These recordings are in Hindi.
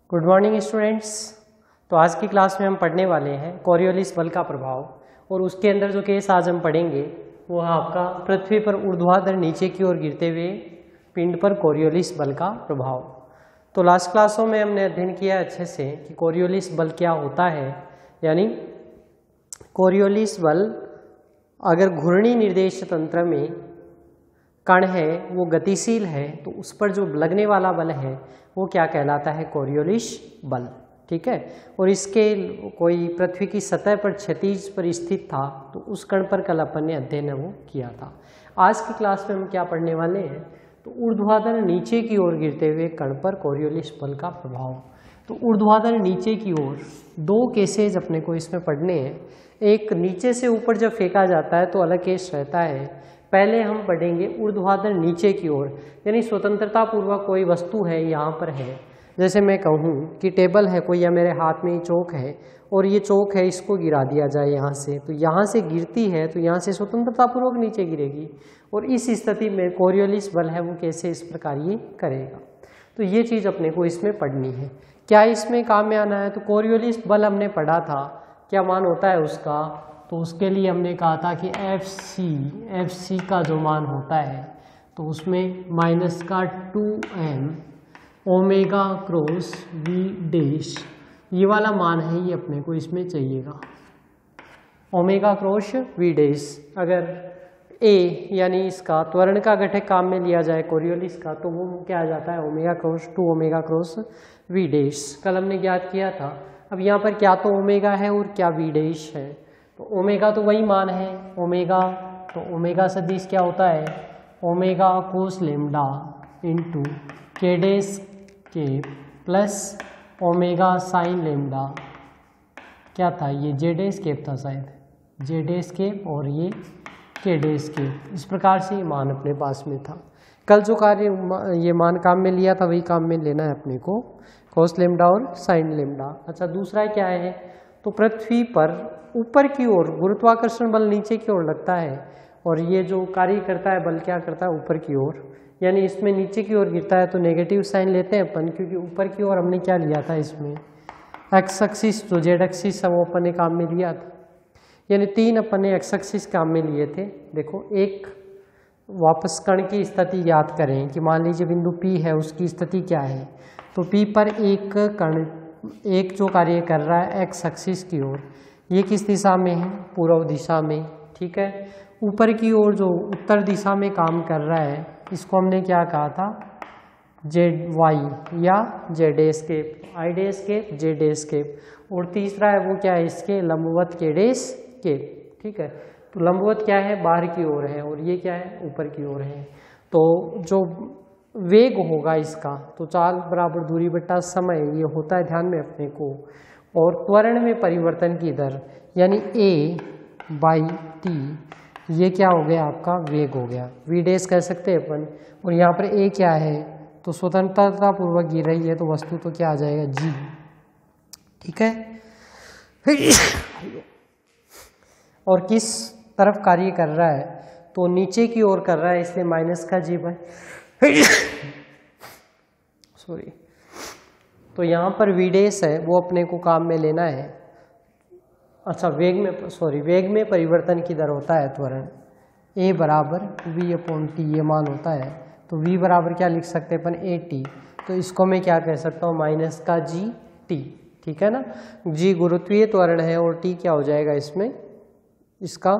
Good morning students. तो आज की क्लास में हम पढ़ने वाले हैं कोरियोलिस बल का प्रभाव, और उसके अंदर जो केस आज हम पढ़ेंगे वो है आपका पृथ्वी पर ऊर्ध्वाधर नीचे की ओर गिरते हुए पिंड पर कोरियोलिस बल का प्रभाव। तो लास्ट क्लासों में हमने अध्ययन किया अच्छे से कि कोरियोलिस बल क्या होता है। यानी कोरियोलिस बल अगर घूर्णी निर्देश तंत्र में कण है वो गतिशील है तो उस पर जो लगने वाला बल है वो क्या कहलाता है, कोरियोलिस बल। ठीक है। और इसके कोई पृथ्वी की सतह पर क्षैतिज पर स्थित था तो उस कण पर कल अपन ने अध्ययन वो किया था। आज की क्लास में हम क्या पढ़ने वाले हैं, तो ऊर्ध्वाधर नीचे की ओर गिरते हुए कण पर कोरियोलिस बल का प्रभाव। तो ऊर्ध्वाधर नीचे की ओर दो केसेज अपने को इसमें पढ़ने हैं। एक नीचे से ऊपर जब फेंका जाता है तो अलग केस रहता है। पहले हम पढ़ेंगे ऊर्ध्वाधर नीचे की ओर, यानी स्वतंत्रता पूर्वक कोई वस्तु है यहाँ पर है। जैसे मैं कहूँ कि टेबल है कोई या मेरे हाथ में ही चौक है और ये चौक है, इसको गिरा दिया जाए यहाँ से, तो यहाँ से गिरती है तो यहाँ से स्वतंत्रता पूर्वक नीचे गिरेगी। और इस स्थिति में कोरियोलिस बल है वो कैसे इस प्रकार ये करेगा। तो ये चीज़ अपने को इसमें पढ़नी है। क्या इसमें काम में आना है, तो कोरियोलिस बल हमने पढ़ा था, क्या मान होता है उसका, तो उसके लिए हमने कहा था कि एफ सी का जो मान होता है तो उसमें माइनस का 2m omega cross v dash, ये वाला मान है, ये अपने को इसमें चाहिएगा, ओमेगा क्रॉस वी डैश। अगर a यानी इसका त्वरण का घटक काम में लिया जाए कोरियोलिस का, तो वो क्या आ जाता है, omega cross 2 omega cross v dash. कल हमने ज्ञात किया था। अब यहाँ पर क्या तो ओमेगा है और क्या वी डैश है, तो ओमेगा तो वही मान है ओमेगा, तो ओमेगा सदिश क्या होता है, ओमेगा कोस लेमडा इंटू के डैश के प्लस ओमेगा साइन लेमडा, क्या था ये जे डैश केप था शायद, जे डैश केप और ये के डैश केप। इस प्रकार से ये मान अपने पास में था। कल जो कार्य ये मान काम में लिया था वही काम में लेना है अपने को, कोस लेमडा और साइन लेमडा। अच्छा, दूसरा क्या है, तो पृथ्वी पर ऊपर की ओर गुरुत्वाकर्षण बल नीचे की ओर लगता है और ये जो कार्य करता है बल क्या करता है, ऊपर की ओर, यानी इसमें नीचे की ओर गिरता है तो नेगेटिव साइन लेते हैं अपन, क्योंकि ऊपर की ओर हमने क्या लिया था, इसमें एक्स एक्सिस जो जेड एक्सिस है वो अपन ने काम में लिया था, यानी 3 अपन ने एक्स एक्सिस काम में लिए थे। देखो, एक वापस कण की स्थिति याद करें कि मान लीजिए बिंदु P है, उसकी स्थिति क्या है, तो P पर एक कण एक जो कार्य कर रहा है एक्स एक्सिस की ओर, ये किस दिशा में है, पूर्व दिशा में। ठीक है। ऊपर की ओर जो उत्तर दिशा में काम कर रहा है इसको हमने क्या कहा था, जेड वाई या जेड एस्केप, आई डे एस्केप, जेड एस्केप। और तीसरा है वो क्या है, इसके लंबवत के डे एस्केप। ठीक है। तो लंबवत क्या है, बाहर की ओर है और ये क्या है, ऊपर की ओर है। तो जो वेग होगा इसका, तो चाल बराबर दूरी बट्टा समय, ये होता है ध्यान में अपने को। और त्वरण में परिवर्तन की दर यानी a/t, ये क्या हो गया आपका, वेग हो गया, v डैश कह सकते हैं अपन। और यहाँ पर a क्या है, तो स्वतंत्रता पूर्वक गिर रही है तो वस्तु तो क्या आ जाएगा, g। ठीक है। और किस तरफ कार्य कर रहा है, तो नीचे की ओर कर रहा है, इसलिए माइनस का g सॉरी। तो यहाँ पर वी डैश है वो अपने को काम में लेना है। अच्छा, वेग में परिवर्तन की दर होता है त्वरण, a बराबर v/t, ये मान होता है। तो v बराबर क्या लिख सकते हैं अपन, at, तो इसको मैं क्या कह सकता हूँ, माइनस का gt। ठीक है ना, g गुरुत्वीय त्वरण है और t क्या हो जाएगा इसमें, इसका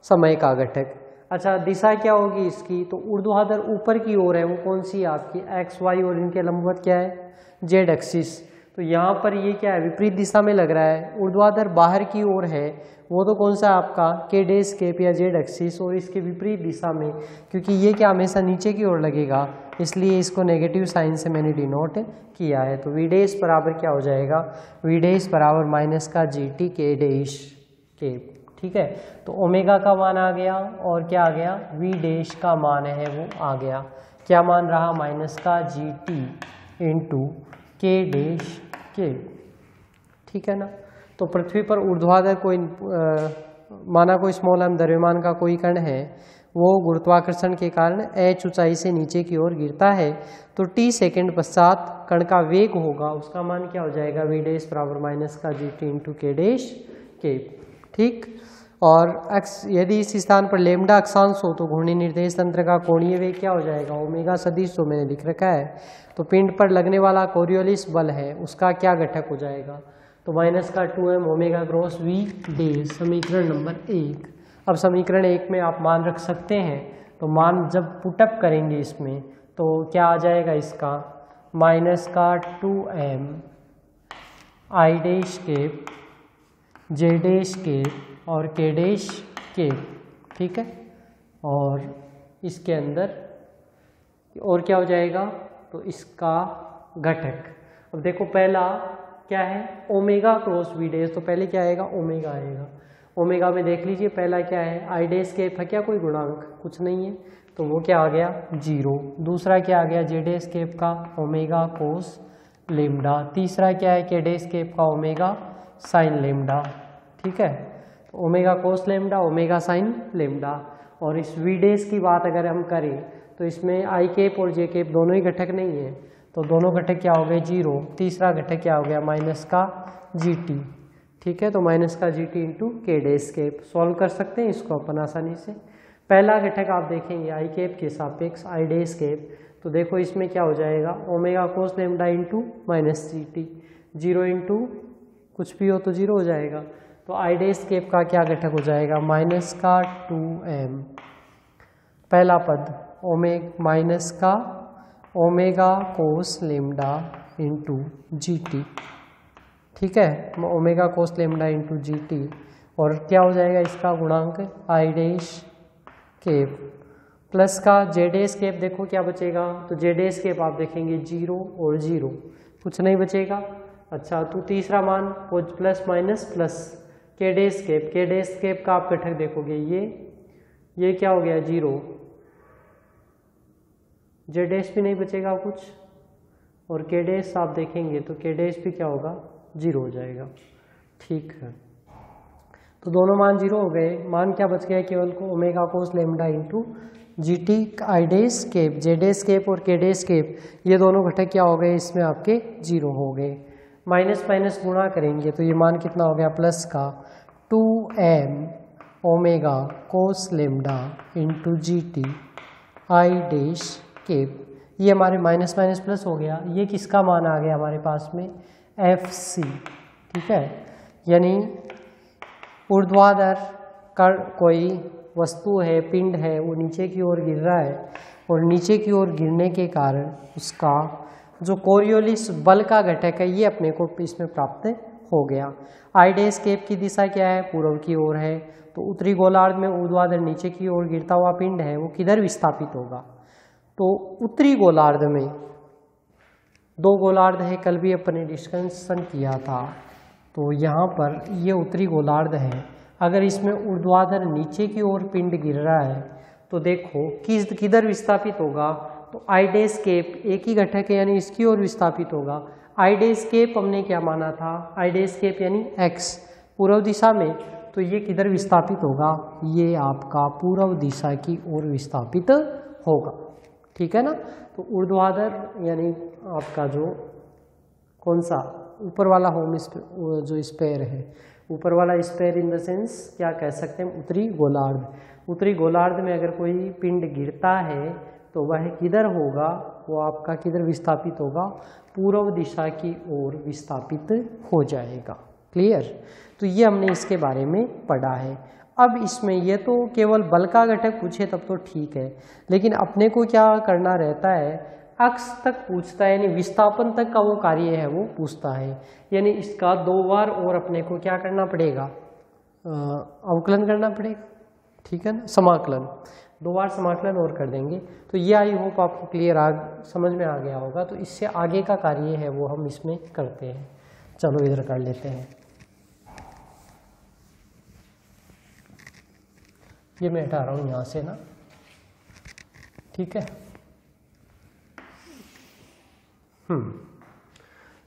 समय का घटक। अच्छा, दिशा क्या होगी इसकी, तो ऊर्ध्वाधर ऊपर की ओर है वो कौन सी है आपकी, एक्स वाई, और इनके लंबवत क्या है, जेड एक्सिस। तो यहाँ पर ये क्या है, विपरीत दिशा में लग रहा है। ऊर्ध्वाधर बाहर की ओर है वो तो कौन सा आपका, के डैश केप या जेड एक्सिस, और इसके विपरीत दिशा में, क्योंकि ये क्या हमेशा नीचे की ओर लगेगा इसलिए इसको नेगेटिव साइन से मैंने डिनोट किया है। तो वी डैश बराबर क्या हो जाएगा, वी डैश बराबर माइनस का GT के डैश केप। ठीक है। तो ओमेगा का मान आ गया और क्या आ गया, वी डैश का मान है वो आ गया, क्या मान रहा, माइनस का GT इंटू के डैश के। ठीक है ना। तो पृथ्वी पर ऊर्ध्वाधर कोई माना कोई स्मॉल m द्रव्यमान का कोई कण है वो गुरुत्वाकर्षण के कारण h ऊंचाई से नीचे की ओर गिरता है, तो t सेकंड पश्चात कण का वेग होगा, उसका मान क्या हो जाएगा, v डैश बराबर माइनस का gt इंटू के डैश के। ठीक, और यदि इस स्थान पर लेमडा अक्षांश हो तो घूर्णी निर्देश तंत्र का कोणीय वेग क्या हो जाएगा, ओमेगा सदिश, जो मैंने लिख रखा है। तो पिंड पर लगने वाला कोरियोलिस बल है उसका क्या घटक हो जाएगा, तो माइनस का 2m omega cross v dash, समीकरण नंबर 1। अब समीकरण 1 में आप मान रख सकते हैं, तो मान जब पुटअप करेंगे इसमें तो क्या आ जाएगा इसका, माइनस का 2m i dash cap j dash cap और के डैश केप। ठीक है, और इसके अंदर और क्या हो जाएगा, तो इसका घटक। अब देखो पहला क्या है, ओमेगा क्रॉस वी डैश, तो पहले क्या आएगा, ओमेगा आएगा। ओमेगा में देख लीजिए पहला क्या है, आई डैश केप है क्या, कोई गुणांक कुछ नहीं है, तो वो क्या आ गया 0। दूसरा क्या आ गया, जे डैश केप का ओमेगा कोस लेमडा। तीसरा क्या है, के डैश केप का ओमेगा साइन लेमडा। ठीक है, तो omega cos lambda, omega sine lambda. और इस वी डैश की बात अगर हम करें तो इसमें आई केप और जे केप दोनों ही घटक नहीं है, तो दोनों घटक क्या हो गए 0। तीसरा घटक क्या हो गया, माइनस का gt। ठीक है, तो माइनस का gt इंटू के डैश केप। सॉल्व कर सकते हैं इसको अपन आसानी से। पहला घटक आप देखेंगे आई केप के सापेक्ष आई डैश केप, तो देखो इसमें क्या हो जाएगा, omega cos lambda into minus gt। 0 into कुछ भी हो तो 0 हो जाएगा। तो आई डैश केप का क्या घटक हो जाएगा, माइनस का 2m, पहला पद माइनस का omega cos lambda into gt। ठीक है, omega cos lambda into gt, और क्या हो जाएगा इसका गुणांक आई डैश केप प्लस का जे डैश केप। देखो क्या बचेगा, तो जे डैश केप आप देखेंगे 0 और 0, कुछ नहीं बचेगा। अच्छा, तो तीसरा मान वो प्लस माइनस प्लस के डैश केप का आप घटक देखोगे, ये क्या हो गया 0, जे डैश भी नहीं बचेगा कुछ, और के डैश आप देखेंगे तो के डैश भी क्या होगा 0 हो जाएगा। ठीक है, तो दोनों मान 0 हो गए। मान क्या बच गया, केवल को omega cos lambda into gt i dash cap, j dash cap और के डैश केप, ये दोनों घटक क्या हो गए, इसमें आपके 0 हो गए। माइनस माइनस गुणा करेंगे तो ये मान कितना हो गया, प्लस का 2m omega cos lambda into gt i dash cap. ये हमारे माइनस माइनस प्लस हो गया। ये किसका मान आ गया हमारे पास में, FC। ठीक है, यानी ऊर्ध्वाधर कर कोई वस्तु है, पिंड है, वो नीचे की ओर गिर रहा है, और नीचे की ओर गिरने के कारण उसका जो कोरियोलिस बल का घटक है ये अपने को इसमें प्राप्त हो गया। आई डैश केप की दिशा क्या है, पूर्व की ओर है, तो उत्तरी गोलार्ध में ऊर्ध्वाधर नीचे की ओर गिरता हुआ पिंड है वो किधर विस्थापित होगा, तो उत्तरी गोलार्ध में। 2 गोलार्ध है, कल भी अपने डिस्कशन किया था, तो यहाँ पर ये उत्तरी गोलार्ध है। अगर इसमें ऊर्ध्वाधर नीचे की ओर पिंड गिर रहा है तो देखो किधर विस्थापित होगा, तो आई डैश केप एक ही घटक है यानी इसकी ओर विस्थापित होगा। आई डैश केप हमने क्या माना था, आई डैश केप यानी x पूर्व दिशा में, तो ये किधर विस्थापित होगा, ये आपका पूर्व दिशा की ओर विस्थापित होगा। ठीक है ना, तो ऊर्ध्वाधर यानी आपका जो कौन सा ऊपर वाला होम जो स्पेयर है, ऊपर वाला स्पेयर इन द सेंस क्या कह सकते हैं, उत्तरी गोलार्ध। उत्तरी गोलार्ध में अगर कोई पिंड गिरता है तो वह किधर होगा, वो आपका किधर विस्थापित होगा, पूर्व दिशा की ओर विस्थापित हो जाएगा। क्लियर, तो ये हमने इसके बारे में पढ़ा है। अब इसमें ये तो केवल बल का घटक पूछे तब तो ठीक है, लेकिन अपने को क्या करना रहता है, अक्ष तक पूछता है, यानी विस्थापन तक का वो कार्य है वो पूछता है, यानी इसका 2 बार और अपने को क्या करना पड़ेगा, अवकलन करना पड़ेगा। ठीक है ना, समाकलन 2 बार समाकलन और कर देंगे। तो ये आई होप आपको क्लियर समझ में आ गया होगा। तो इससे आगे का कार्य है वो हम इसमें करते हैं। चलो इधर कर लेते हैं। ये मैं हटा रहा हूँ यहाँ से ना, ठीक है।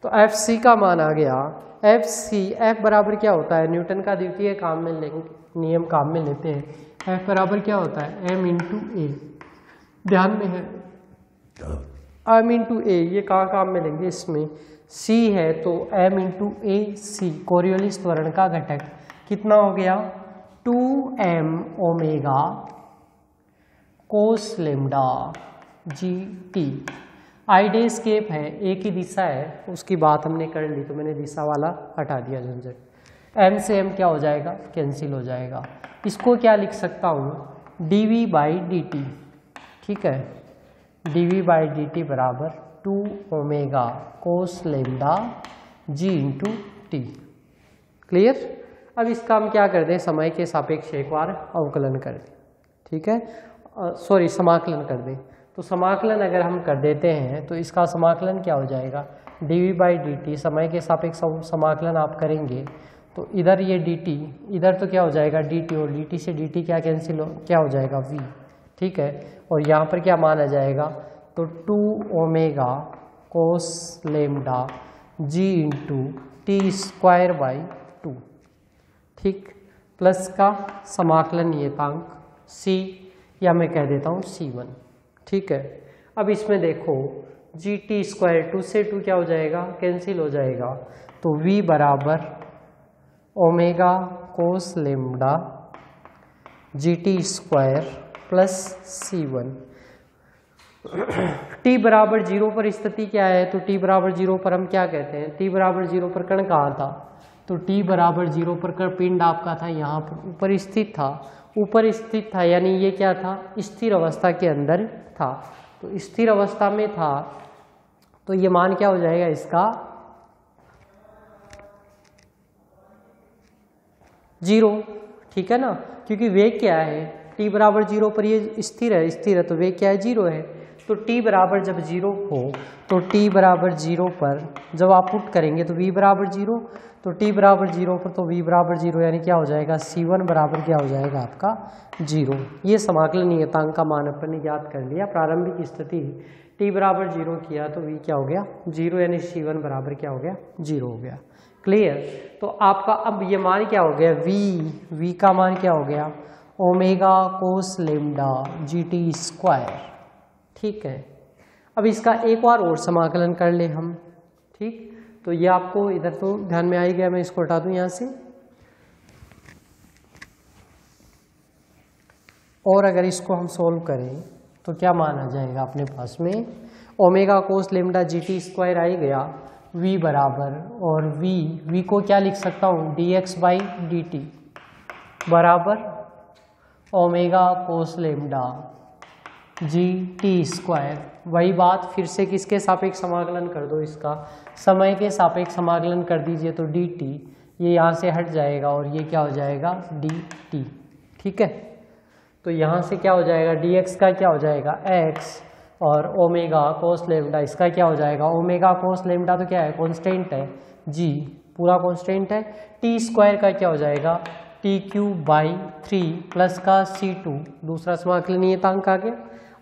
तो FC का मान आ गया, FC F बराबर क्या होता है, न्यूटन का द्वितीय नियम काम में लेते हैं, F बराबर क्या होता है m इंटू ए, ध्यान में है m इंटू ए, ये कहाँ काम में लेंगे इसमें, c है तो m इंटू ए सी, कोरियोलिस त्वरण का घटक कितना हो गया 2m omega cos lambda G T. आई डेज केप है, एक ही दिशा है, उसकी बात हमने कर ली तो मैंने दिशा वाला हटा दिया झंझट। m से m क्या हो जाएगा, कैंसिल हो जाएगा। इसको क्या लिख सकता हूँ dv बाई डी टी, ठीक है, dv बाई डी टी बराबर 2 omega cos lambda g into T. Clear. अब इसका हम क्या कर दें, समय के सापेक्ष एक बार अवकलन कर दें, ठीक है, सॉरी समाकलन कर दें। तो समाकलन अगर हम कर देते हैं तो इसका समाकलन क्या हो जाएगा dv बाई डी टी, समय के सापेक्ष समाकलन आप करेंगे तो इधर ये dt, इधर तो क्या हो जाएगा dt, और dt से dt क्या कैंसिल हो, क्या हो जाएगा v, ठीक है, और यहाँ पर क्या माना जाएगा तो 2 omega cos lambda g into t square by 2, ठीक, प्लस का समाकलन नियतांक c, या मैं कह देता हूँ c1, ठीक है। अब इसमें देखो जी टी स्क्वायर 2 से 2 क्या हो जाएगा, कैंसिल हो जाएगा, तो v बराबर omega cos lambda G T square plus c1। t बराबर 0 पर स्थिति क्या है, तो t बराबर 0 पर हम क्या कहते हैं, t बराबर 0 पर कण कहाँ था, तो t बराबर 0 पर कण पिंड आपका था यहाँ पर ऊपर स्थित था, ऊपर स्थित था यानी ये क्या था, स्थिर अवस्था के अंदर था, तो स्थिर अवस्था में था तो ये मान क्या हो जाएगा इसका 0, ठीक है ना, क्योंकि वेग क्या है t बराबर 0 पर ये स्थिर है तो वेग क्या है 0 है। तो t बराबर जब 0 हो तो t बराबर 0 पर जब आप पुट करेंगे तो v बराबर 0, तो t बराबर 0 पर तो v बराबर 0 यानी क्या हो जाएगा c1 बराबर क्या हो जाएगा आपका 0। ये समाकलन नियतांक का मान अपन ने ज्ञात कर लिया। प्रारंभिक स्थिति t बराबर 0 किया तो v क्या हो गया 0, यानी c1 बराबर क्या हो गया 0 हो गया। क्लियर। तो आपका अब ये मान क्या हो गया v का मान क्या हो गया omega cos lambda G T square, ठीक है। अब इसका एक बार और समाकलन कर ले हम, ठीक, तो ये आपको इधर तो ध्यान में आ ही गया, मैं इसको हटा दूं यहाँ से। और अगर इसको हम सोल्व करें तो क्या मान आ जाएगा अपने पास में, omega cos lambda G T square आ ही गया, v बराबर, और v को क्या लिख सकता हूँ dx बाई डी टी बराबर omega cos lambda G T square. वही बात फिर से किसके सापेक्ष समाकलन कर दो, इसका समय के सापेक्ष समाकलन कर दीजिए तो dt, ये यहाँ से हट जाएगा और ये क्या हो जाएगा dt, ठीक है। तो यहाँ से क्या हो जाएगा dx का क्या हो जाएगा x, और ओमेगा कोस लेमडा इसका क्या हो जाएगा ओमेगा कोस लेमडा तो क्या है कांस्टेंट है g, पूरा कांस्टेंट है। टी स्क्वायर का क्या हो जाएगा टी क्यूब बाई 3 प्लस का c2, दूसरा समाकलन नियतांक आ गया।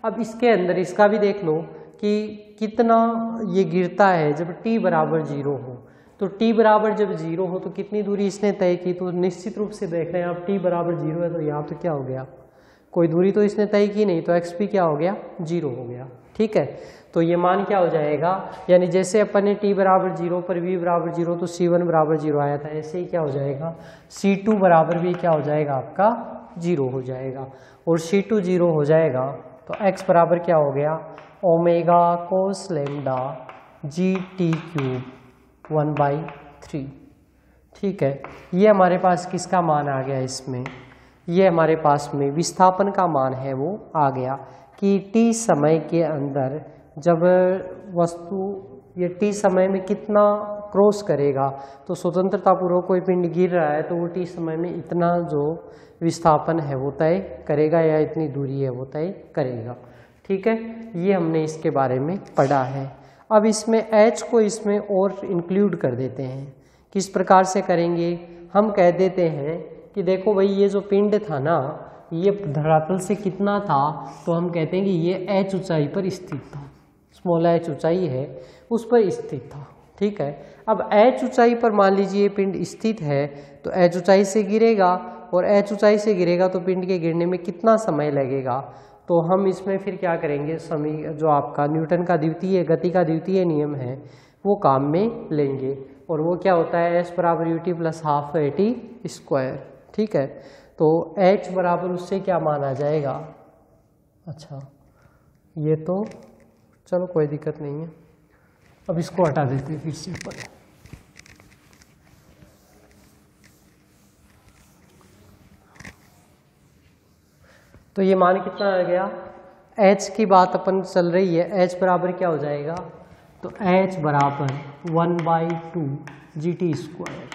अब इसके अंदर इसका भी देख लो कि कितना ये गिरता है जब t बराबर 0 हो, तो t बराबर जब 0 हो तो कितनी दूरी इसने तय की, तो निश्चित रूप से देख रहे हैं आप t बराबर 0 है तो यहाँ तो क्या हो गया कोई दूरी तो इसने तय की नहीं, तो x भी क्या हो गया 0 हो गया, ठीक है। तो ये मान क्या हो जाएगा, यानी जैसे अपन ने t बराबर 0 पर v बराबर 0 तो c1 बराबर 0 आया था, ऐसे ही क्या हो जाएगा c2 बराबर भी क्या हो जाएगा आपका 0 हो जाएगा, और c2 0 हो जाएगा तो x बराबर क्या हो गया omega cos lambda G T cube 1/3, ठीक है। ये हमारे पास किसका मान आ गया, इसमें ये हमारे पास में विस्थापन का मान है वो आ गया कि t समय के अंदर जब वस्तु ये t समय में कितना क्रॉस करेगा, तो स्वतंत्रता पूर्वक कोई पिंड गिर रहा है तो वो t समय में इतना जो विस्थापन है वो तय करेगा या इतनी दूरी है वो तय करेगा, ठीक है। ये हमने इसके बारे में पढ़ा है। अब इसमें h को इसमें और इंक्लूड कर देते हैं। किस प्रकार से करेंगे, हम कह देते हैं कि देखो भाई ये जो पिंड था ना ये धरातल से कितना था, तो हम कहते हैं कि ये h ऊंचाई पर स्थित था, स्मॉल h ऊंचाई है उस पर स्थित था, ठीक है। अब h ऊंचाई पर मान लीजिए पिंड स्थित है तो h ऊंचाई से गिरेगा और h ऊंचाई से गिरेगा तो पिंड के गिरने में कितना समय लगेगा। तो हम इसमें फिर क्या करेंगे, जो आपका न्यूटन का द्वितीय गति का द्वितीय नियम है वो काम में लेंगे, और वो क्या होता है, s बराबर ut plus half at square. ठीक है, तो h बराबर उससे क्या माना जाएगा। अच्छा ये तो चलो कोई दिक्कत नहीं है, अब इसको हटा देते हैं फिर से ऊपर। तो ये मान कितना आ गया, h की बात अपन चल रही है, h बराबर क्या हो जाएगा, तो h बराबर 1/2 GT स्क्वायर,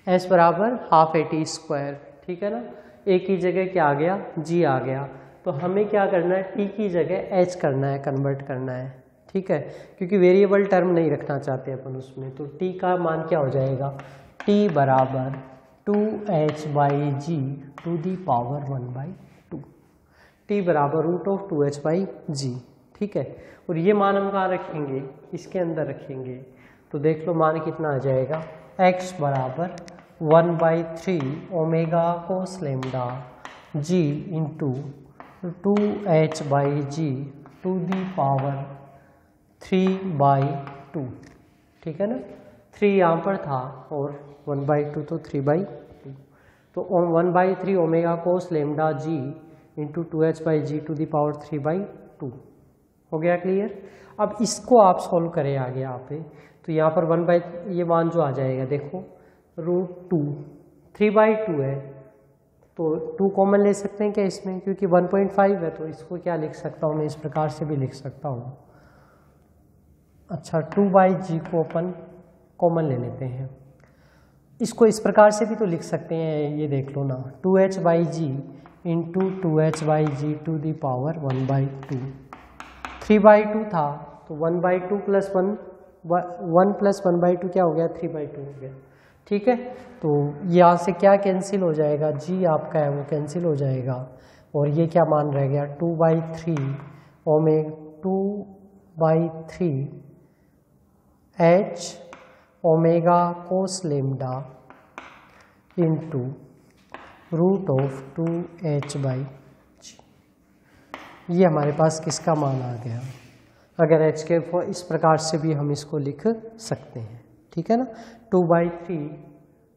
h बराबर हाफ AT स्क्वायर। ठीक है ना, a की जगह क्या आ गया, g आ गया। तो हमें क्या करना है, t की जगह h करना है, कन्वर्ट करना है। ठीक है, क्योंकि वेरिएबल टर्म नहीं रखना चाहते अपन उसमें, तो t का मान क्या हो जाएगा, t बराबर 2h/g to the power 1/2, t बराबर √2h/g। ठीक है, और ये मान हम कहाँ रखेंगे, इसके अंदर रखेंगे। तो देख लो मान कितना आ जाएगा, x बराबर 1/3 omega cos lambda g into 2h/g to the power 3/2। ठीक है ना, 3 यहाँ पर था और 1/2 तो 3/2, तो 1/3 omega cos lambda g into 2h/g to the power 3/2 हो गया क्लियर। अब इसको आप सॉल्व करें आगे यहाँ पे, तो यहाँ पर ये मान जो आ जाएगा देखो √2, 3/2 है तो 2 कॉमन ले सकते हैं क्या इसमें, क्योंकि 1.5 है तो इसको क्या लिख सकता हूँ मैं, इस प्रकार से भी लिख सकता हूँ। अच्छा 2/g को अपन कॉमन ले लेते हैं, इसको इस प्रकार से भी तो लिख सकते हैं, ये देख लो ना, 2h/g into 2h/g to the power 1/2, 3/2 था तो 1/2 प्लस 1 प्लस 1/2 क्या हो गया, 3/2 हो गया। ठीक है, तो यहाँ से क्या कैंसिल हो जाएगा, g आपका है वो कैंसिल हो जाएगा, और ये क्या मान रह गया 2/3 h omega cos lambda into √2h/g। ये हमारे पास किसका मान आ गया, अगर h के इस प्रकार से भी हम इसको लिख सकते हैं। ठीक है ना, 2/3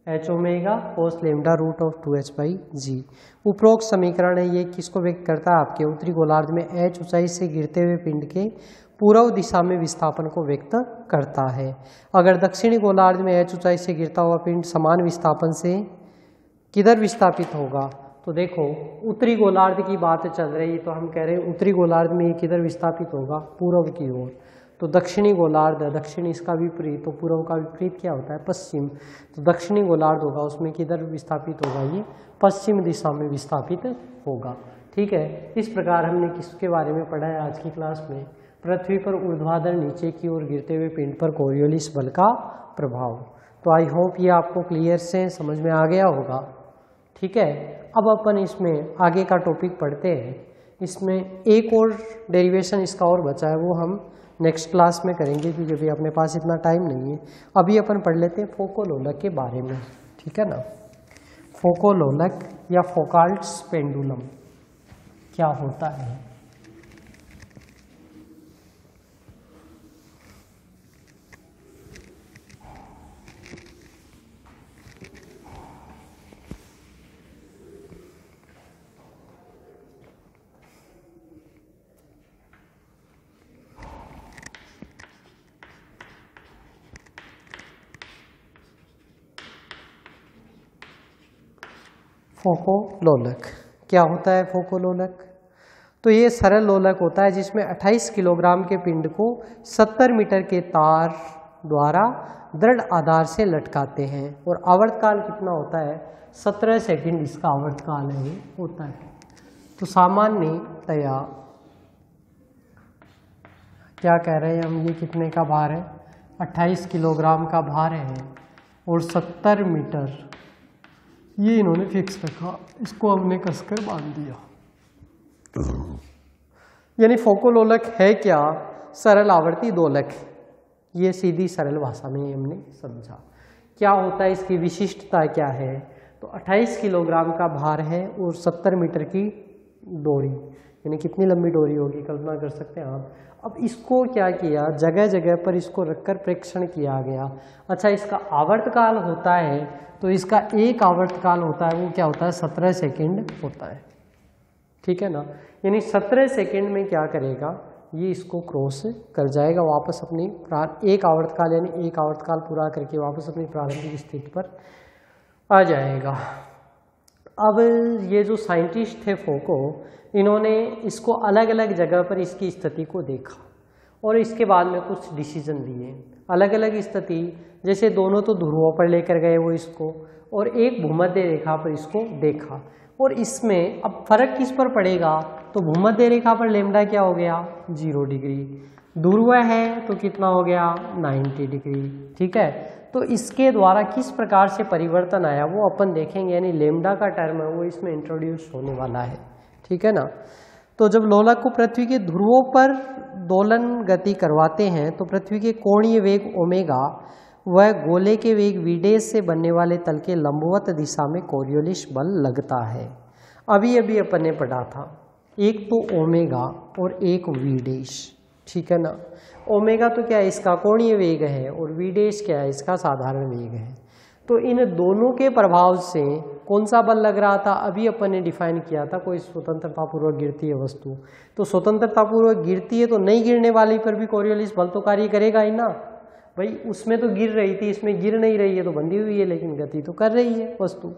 h omega cos lambda √2h/g। उपरोक्त समीकरण है ये किसको व्यक्त करता है, आपके उत्तरी गोलार्ध में h ऊंचाई से गिरते हुए पिंड के पूर्व दिशा में विस्थापन को व्यक्त करता है। अगर दक्षिणी गोलार्ध में h ऊंचाई से गिरता हुआ पिंड समान विस्थापन से किधर विस्थापित होगा, तो देखो उत्तरी गोलार्ध की बात चल रही है, तो हम कह रहे हैं उत्तरी गोलार्ध में ये किधर विस्थापित होगा, पूर्व की ओर। तो दक्षिणी गोलार्ध है, दक्षिण इसका विपरीत, तो पूर्व का विपरीत क्या होता है, पश्चिम। तो दक्षिणी गोलार्ध होगा उसमें किधर विस्थापित होगा, ये पश्चिम दिशा में विस्थापित होगा। ठीक है, इस प्रकार हमने किसके बारे में पढ़ा है आज की क्लास में, पृथ्वी पर ऊर्ध्वाधर नीचे की ओर गिरते हुए पिंड पर कोरियोलिस बल का प्रभाव। तो आई होप ये आपको क्लियर से समझ में आ गया होगा। ठीक है, अब अपन इसमें आगे का टॉपिक पढ़ते हैं। इसमें एक और डेरिवेशन इसका और बचा है, वो हम नेक्स्ट क्लास में करेंगे क्योंकि अभी अपने पास इतना टाइम नहीं है। अभी अपन पढ़ लेते हैं फोको लोलक के बारे में। ठीक है ना, फोको लोलक या फोकाल्ट्स पेंडुलम क्या होता है। फोको लोलक क्या होता है, फोको लोलक तो ये सरल लोलक होता है जिसमें 28 किलोग्राम के पिंड को 70 मीटर के तार द्वारा दृढ़ आधार से लटकाते हैं, और आवर्तकाल कितना होता है, 17 सेकंड इसका आवर्तकाल है ये होता है। तो सामान्यतया क्या कह रहे हैं हम, ये कितने का भार है, 28 किलोग्राम का भार है और 70 मीटर ये इन्होंने फिक्स रखा, इसको हमने कसकर बांध दिया। यानी फोको लोलक है क्या, सरल आवर्ती दोलक। ये सीधी सरल भाषा में हमने समझा। क्या होता है, इसकी विशिष्टता क्या है, तो 28 किलोग्राम का भार है और 70 मीटर की डोरी, यानी कितनी लंबी डोरी होगी कल्पना कर सकते हैं आप। अब इसको क्या किया, जगह जगह पर इसको रखकर प्रेक्षण किया गया। अच्छा, इसका आवर्तकाल होता है, तो इसका एक आवर्तकाल होता है, वो क्या होता है 17 सेकेंड होता है, ठीक है ना। यानी 17 सेकेंड में क्या करेगा, ये इसको क्रॉस कर जाएगा वापस अपनी एक आवर्तकाल, यानी एक आवर्तकाल पूरा करके वापस अपनी प्रारंभिक स्थिति पर आ जाएगा। अब ये जो साइंटिस्ट थे फोको, इन्होंने इसको अलग अलग जगह पर इसकी स्थिति को देखा और इसके बाद में कुछ डिसीजन दिए। अलग अलग स्थिति, जैसे दोनों तो ध्रुवों पर लेकर गए वो इसको, और एक भूमध्य रेखा पर इसको देखा। और इसमें अब फर्क किस पर पड़ेगा, तो भूमध्य रेखा पर लेमडा क्या हो गया 0 डिग्री, ध्रुव है तो कितना हो गया 90 डिग्री, ठीक है। तो इसके द्वारा किस प्रकार से परिवर्तन आया वो अपन देखेंगे, यानी लेमडा का टर्म है वो इसमें इंट्रोड्यूस होने वाला है, ठीक है ना। तो जब लोलक को पृथ्वी के ध्रुवों पर दोलन गति करवाते हैं तो पृथ्वी के कोणीय वेग ओमेगा वह गोले के वेग वीडेश से बनने वाले तल के लंबवत दिशा में कोरियोलिस बल लगता है। अभी अभी अपन ने पढ़ा था, एक तो ओमेगा और एक वीडेश, ठीक है ना। ओमेगा तो क्या है, इसका कोणीय वेग है, और वीडेश क्या है, इसका साधारण वेग है। तो इन दोनों के प्रभाव से कौन सा बल लग रहा था, अभी अपन ने डिफाइन किया था, कोई स्वतंत्रता पूर्वक गिरती है वस्तु, तो स्वतंत्रता पूर्वक गिरती है तो नहीं गिरने वाली पर भी कोरियोलिस बल तो कार्य करेगा ही ना भाई। उसमें तो गिर रही थी, इसमें गिर नहीं रही है, तो बंधी हुई है, लेकिन गति तो कर रही है वस्तु,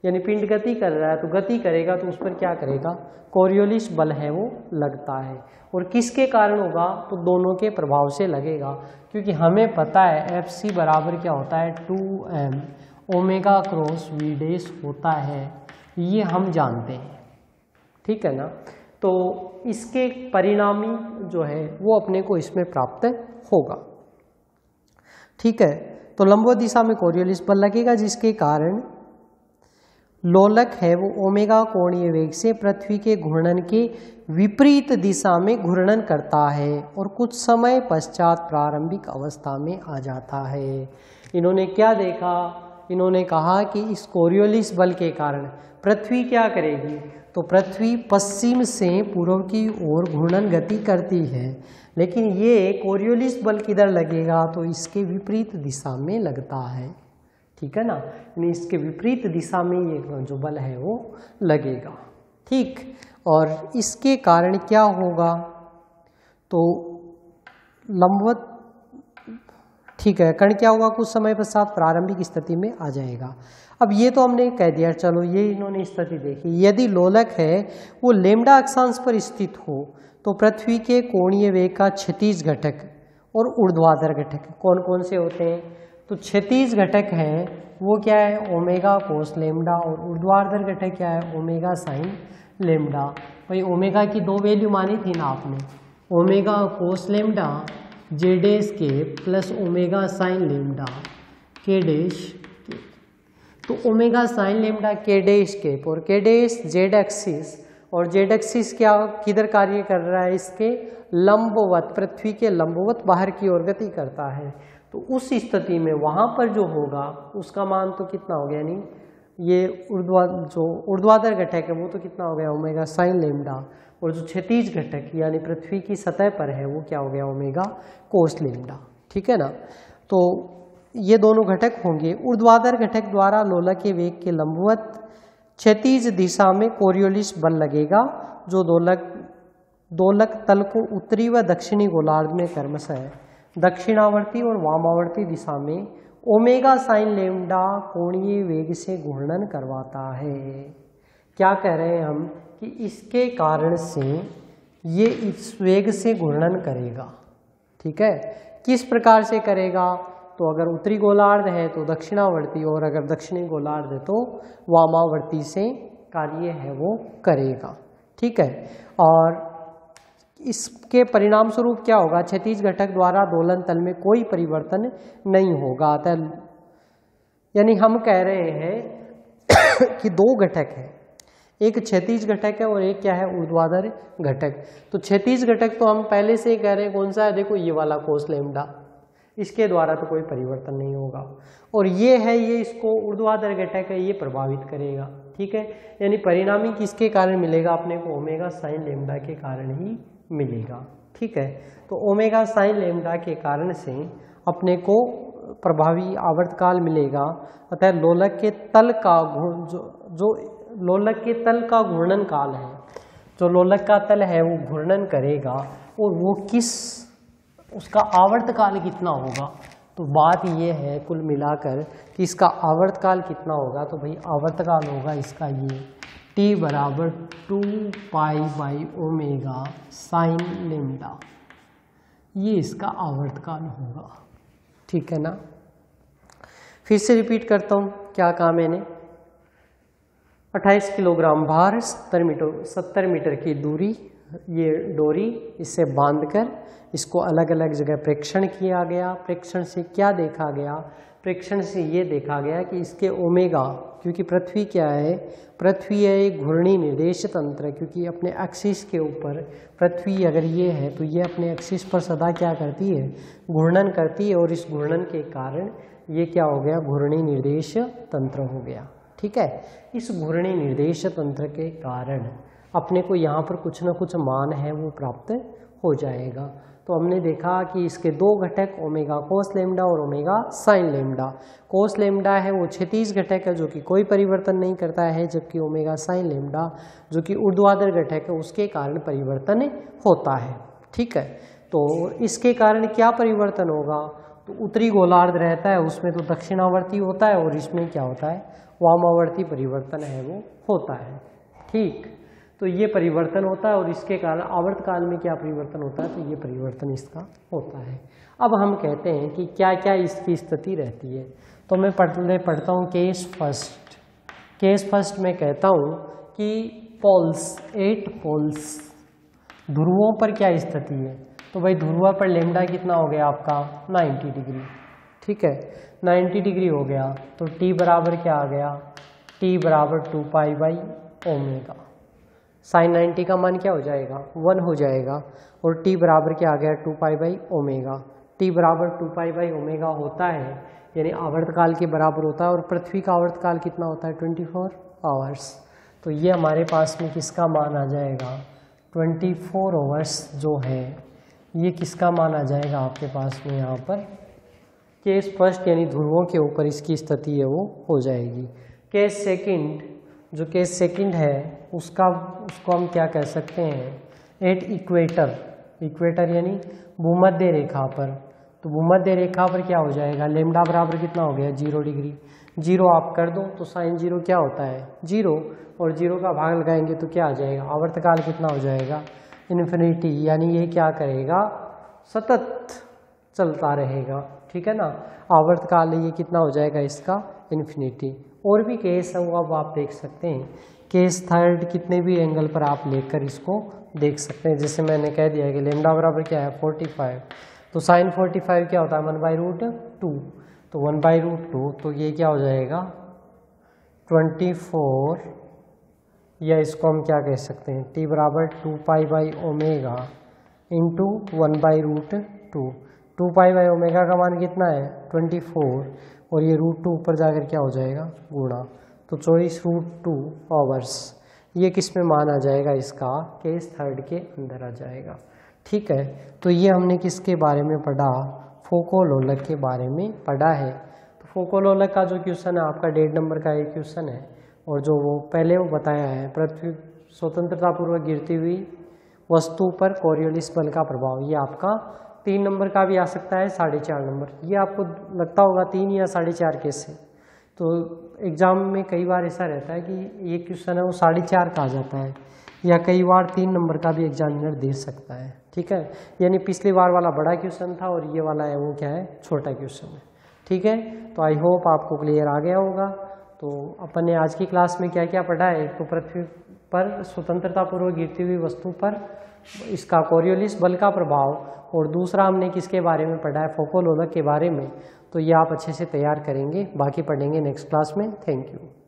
यानी पिंड गति कर रहा है, तो गति करेगा तो उस पर क्या करेगा, कोरियोलिस बल है वो लगता है। और किसके कारण होगा, तो दोनों के प्रभाव से लगेगा, क्योंकि हमें पता है Fc बराबर क्या होता है 2m omega cross v dash होता है, ये हम जानते हैं, ठीक है ना। तो इसके परिणामी जो है वो अपने को इसमें प्राप्त होगा, ठीक है। तो लंबवत दिशा में कोरियोलिस बल लगेगा, जिसके कारण लोलक है वो ओमेगा कोणीय वेग से पृथ्वी के घूर्णन के विपरीत दिशा में घूर्णन करता है और कुछ समय पश्चात प्रारंभिक अवस्था में आ जाता है। इन्होंने क्या देखा, इन्होंने कहा कि इस कोरियोलिस बल के कारण पृथ्वी क्या करेगी, तो पृथ्वी पश्चिम से पूर्व की ओर घूर्णन गति करती है, लेकिन ये कोरियोलिस बल किधर लगेगा, तो इसके विपरीत दिशा में लगता है, ठीक है ना। यानी इसके विपरीत दिशा में ये जो बल है वो लगेगा, ठीक। और इसके कारण क्या होगा, तो लंबवत, ठीक है, कण क्या होगा, कुछ समय पश्चात प्रारंभिक स्थिति में आ जाएगा। अब ये तो हमने कह दिया, चलो ये इन्होंने स्थिति देखी। यदि लोलक है वो लेमडा अक्षांश पर स्थित हो तो पृथ्वी के कोणीय वेग का क्षैतिज घटक और ऊर्ध्वाधर घटक कौन कौन से होते हैं, तो क्षैतिज घटक है वो क्या है ओमेगा कोस लेमडा, और ऊर्ध्वाधर घटक क्या है ओमेगा साइन लेमडा। भाई ओमेगा की दो वैल्यू मानी थी ना आपने, omega cos lambda J dash के प्लस ओमेगा साइन लेमडा के डैश के। तो ओमेगा साइन लेमडा के डैश के और के डैश जेड एक्सिस, और जेड एक्सिस क्या किधर कार्य कर रहा है, इसके लंबवत, पृथ्वी के लंबवत बाहर की ओर गति करता है। तो उस स्थिति में वहां पर जो होगा उसका मान तो कितना हो गया, यानी ये ऊर्ध्वाधर घटक है वो तो कितना हो गया ओमेगा साइन लेमडा, और जो क्षैतिज घटक यानी पृथ्वी की सतह पर है वो क्या हो गया ओमेगा कोस लेमडा, ठीक है ना। तो ये दोनों घटक होंगे। ऊर्ध्वाधर घटक द्वारा लोलक के वेग के लंबवत क्षैतिज दिशा में कोरियोलिस बल लगेगा, जो दोलक तल को उत्तरी व दक्षिणी गोलार्ध में क्रमशः दक्षिणावर्ती और वामावर्ती दिशा में ओमेगा साइन लेमडा कोणीय वेग से घूर्णन करवाता है। क्या कह रहे हैं हम कि इसके कारण से ये इस वेग से घूर्णन करेगा, ठीक है। किस प्रकार से करेगा, तो अगर उत्तरी गोलार्ध है तो दक्षिणावर्ती, और अगर दक्षिणी गोलार्ध है तो वामावर्ती से कार्य है वो करेगा, ठीक है। और इसके परिणाम स्वरूप क्या होगा, क्षैतिज घटक द्वारा दोलन तल में कोई परिवर्तन नहीं होगा। यानी हम कह रहे हैं कि दो घटक है, एक क्षैतिज घटक है और एक क्या है ऊर्ध्वाधर घटक। तो क्षैतिज घटक तो हम पहले से ही कह रहे हैं कौन सा है, देखो ये वाला कोस लेमडा, इसके द्वारा तो कोई परिवर्तन नहीं होगा। और ये है, ये इसको ऊर्ध्वाधर घटक है, ये प्रभावित करेगा। ठीक है, यानी परिणामी किसके कारण मिलेगा अपने को? ओमेगा साइन लेमडा के कारण ही मिलेगा। ठीक है, तो ओमेगा साइन लेमडा के कारण से अपने को प्रभावी आवर्तकाल मिलेगा। अतः लोलक के तल का जो लोलक के तल का घूर्णन काल है, जो लोलक का तल है वो घूर्णन करेगा, और वो उसका आवर्तकाल कितना होगा। तो बात ये है कुल मिलाकर कि इसका आवर्तकाल कितना होगा। तो भाई आवर्तकाल होगा इसका ये t बराबर 2π/ओमेगा साइन लेमडा, ये इसका आवर्तकाल होगा। ठीक है ना। फिर से रिपीट करता हूँ, क्या कहा मैंने? 28 किलोग्राम भार, 70 मीटर की दूरी, ये डोरी, इससे बांधकर इसको अलग अलग जगह प्रेक्षण किया गया। प्रेक्षण से क्या देखा गया? प्रेक्षण से ये देखा गया कि इसके ओमेगा, क्योंकि पृथ्वी क्या है? पृथ्वी है एक घूर्णी निर्देश तंत्र, क्योंकि अपने एक्सिस के ऊपर पृथ्वी अगर ये है तो ये अपने एक्सिस पर सदा क्या करती है? घूर्णन करती है, और इस घूर्णन के कारण ये क्या हो गया? घूर्णी निर्देश तंत्र हो गया। ठीक है, इस घूर्णी निर्देश तंत्र के कारण अपने को यहाँ पर कुछ ना कुछ मान है वो प्राप्त हो जाएगा। तो हमने देखा कि इसके दो घटक ओमेगा कोस लेमडा और ओमेगा साइन लेमडा। कोस लेमडा है वो क्षैतिज घटक है जो कि कोई परिवर्तन नहीं करता है, जबकि ओमेगा साइन लेमडा जो कि ऊर्ध्वाधर घटक है उसके कारण परिवर्तन होता है। ठीक है, तो इसके कारण क्या परिवर्तन होगा? तो उत्तरी गोलार्ध रहता है उसमें तो दक्षिणावर्ती होता है, और इसमें क्या होता है? वामावर्ती परिवर्तन है वो होता है। ठीक, तो ये परिवर्तन होता है, और इसके कारण आवर्तकाल में क्या परिवर्तन होता है? तो ये परिवर्तन इसका होता है। अब हम कहते हैं कि क्या क्या इसकी स्थिति रहती है। तो मैं पढ़ता हूँ केस फर्स्ट। केस फर्स्ट में कहता हूँ कि पोल्स, 8 पोल्स, ध्रुवों पर क्या स्थिति है? तो भाई ध्रुव पर लेमडा कितना हो गया आपका? 90 डिग्री। ठीक है, 90 डिग्री हो गया, तो t बराबर क्या आ गया? t बराबर 2π/ओमेगा। साइन 90 का मान क्या हो जाएगा? 1 हो जाएगा, और t बराबर क्या आ गया? 2π/ओमेगा। t बराबर 2π/ओमेगा होता है, यानी आवर्तकाल के बराबर होता है, और पृथ्वी का आवर्तकाल कितना होता है? 24 आवर्स। तो ये हमारे पास में किसका मान आ जाएगा? 24 आवर्स जो है ये किसका मान आ जाएगा आपके पास में यहाँ पर? केस फर्स्ट यानी ध्रुवों के ऊपर इसकी स्थिति है वो हो जाएगी। केस सेकंड, जो केस सेकंड है उसको हम क्या कह सकते हैं? एट इक्वेटर, इक्वेटर यानी भूमध्य रेखा पर। तो भूमध्य रेखा पर क्या हो जाएगा? लेमडा बराबर कितना हो गया? 0 डिग्री। 0 आप कर दो तो साइन 0 क्या होता है? 0, और 0 का भाग लगाएंगे तो क्या आ जाएगा? आवर्तकाल कितना हो जाएगा? इन्फिनिटी, यानी ये क्या करेगा? सतत चलता रहेगा। ठीक है ना, आवर्तकाल ये कितना हो जाएगा इसका? इन्फिनिटी। और भी केस है वो अब आप देख सकते हैं। केस थर्ड कितने भी एंगल पर आप लेकर इसको देख सकते हैं। जैसे मैंने कह दिया कि लेमडा बराबर क्या है? 45, तो साइन 45 क्या होता है? 1/√2, तो 1/√2, तो ये क्या हो जाएगा? 24, या इसको हम क्या कह सकते हैं? t बराबर 2π/ओमेगा इंटू 1/√2। 2π/ओमेगा का मान कितना है? 24, और ये √2 ऊपर जाकर क्या हो जाएगा? गुणा, तो 24√2 आवर्स। ये किस में मान आ जाएगा इसका? केस थर्ड के अंदर आ जाएगा। ठीक है, तो ये हमने किसके बारे में पढ़ा? फोको लोलक के बारे में पढ़ा है। तो फोको लोलक का जो क्वेश्चन है आपका 1.5 नंबर का एक क्वेश्चन है, और जो वो पहले वो बताया है, पृथ्वी स्वतंत्रतापूर्वक गिरती हुई वस्तु पर कोरियोलिस बल का प्रभाव, ये आपका 3 नंबर का भी आ सकता है, 4.5 नंबर। ये आपको लगता होगा 3 या 4.5 कैसे? तो एग्जाम में कई बार ऐसा रहता है कि ये क्वेश्चन है वो 4.5 का आ जाता है, या कई बार 3 नंबर का भी एग्जामिनर दे सकता है। ठीक है, यानी पिछली बार वाला बड़ा क्वेश्चन था और ये वाला है वो क्या है? छोटा क्वेश्चन है। ठीक है, तो आई होप आपको क्लियर आ गया होगा। तो अपन ने आज की क्लास में क्या क्या पढ़ा है? तो पृथ्वी पर स्वतंत्रतापूर्वक गिरती हुई वस्तु पर इसका कोरियोलिस बल का प्रभाव, और दूसरा हमने किसके बारे में पढ़ा है? फोको लोलक के बारे में। तो ये आप अच्छे से तैयार करेंगे, बाकी पढ़ेंगे नेक्स्ट क्लास में। Thank you.